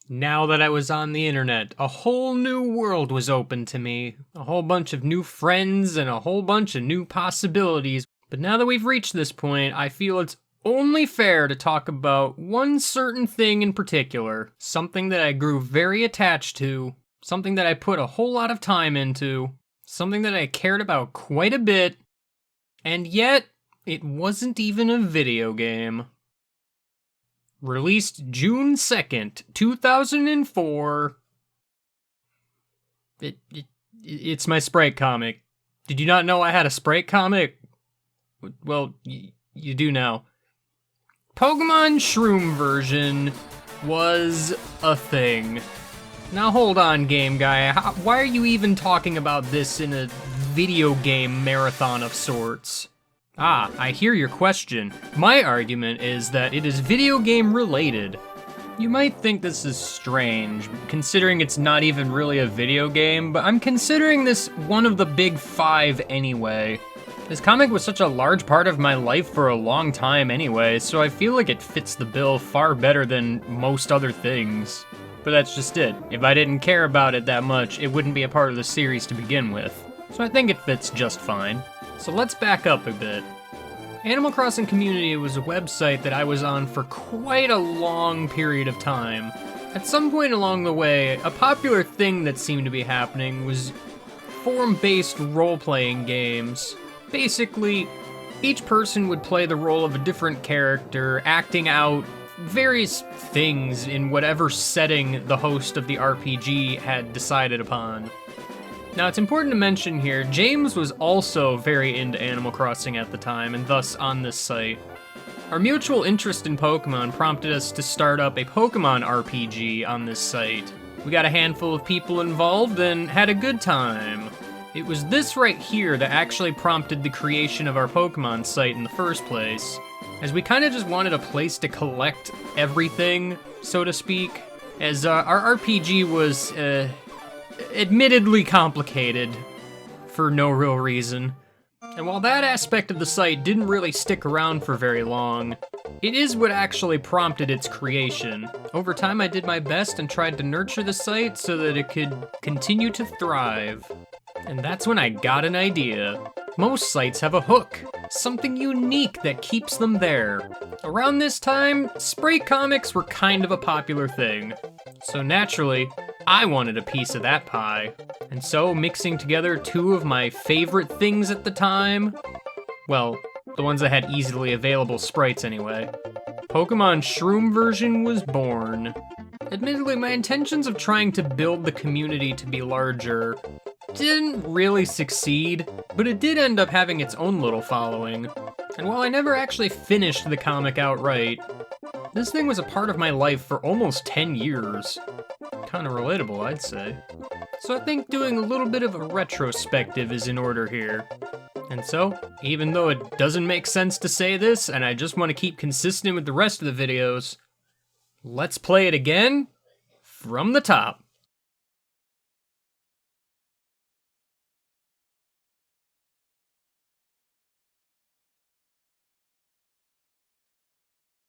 Now that I was on the internet, a whole new world was open to me. A whole bunch of new friends and a whole bunch of new possibilities. But now that we've reached this point, I feel it's only fair to talk about one certain thing in particular. Something that I grew very attached to. Something that I put a whole lot of time into. Something that I cared about quite a bit. And yet, it wasn't even a video game. Released June 2nd, 2004. It's my Sprite comic. Did you not know I had a Sprite comic? Well, you do now. Pokemon Shroom version was a thing. Now hold on, game guy. Why are you even talking about this in a video game marathon of sorts? Ah, I hear your question. My argument is that it is video game related. You might think this is strange, considering it's not even really a video game, but I'm considering this one of the big five anyway. This comic was such a large part of my life for a long time anyway, so I feel like it fits the bill far better than most other things. But that's just it. If I didn't care about it that much, it wouldn't be a part of the series to begin with. So I think it fits just fine. So let's back up a bit. Animal Crossing Community was a website that I was on for quite a long period of time. At some point along the way, a popular thing that seemed to be happening was forum-based role-playing games. Basically, each person would play the role of a different character, acting out various things in whatever setting the host of the RPG had decided upon. Now, it's important to mention here, James was also very into Animal Crossing at the time, and thus on this site. Our mutual interest in Pokemon prompted us to start up a Pokemon RPG on this site. We got a handful of people involved and had a good time. It was this right here that actually prompted the creation of our Pokemon site in the first place, as we kind of just wanted a place to collect everything, so to speak, as our RPG was, admittedly complicated, for no real reason. And while that aspect of the site didn't really stick around for very long, it is what actually prompted its creation. Over time I did my best and tried to nurture the site so that it could continue to thrive. And that's when I got an idea. Most sites have a hook, something unique that keeps them there. Around this time, Sprite comics were kind of a popular thing. So naturally, I wanted a piece of that pie. And so, mixing together two of my favorite things at the time, well, the ones that had easily available sprites anyway, Pokemon Shroom version was born. Admittedly, my intentions of trying to build the community to be larger didn't really succeed, but it did end up having its own little following. And while I never actually finished the comic outright, this thing was a part of my life for almost 10 years. Kinda relatable, I'd say. So I think doing a little bit of a retrospective is in order here. And so, even though it doesn't make sense to say this, and I just want to keep consistent with the rest of the videos, let's play it again from the top.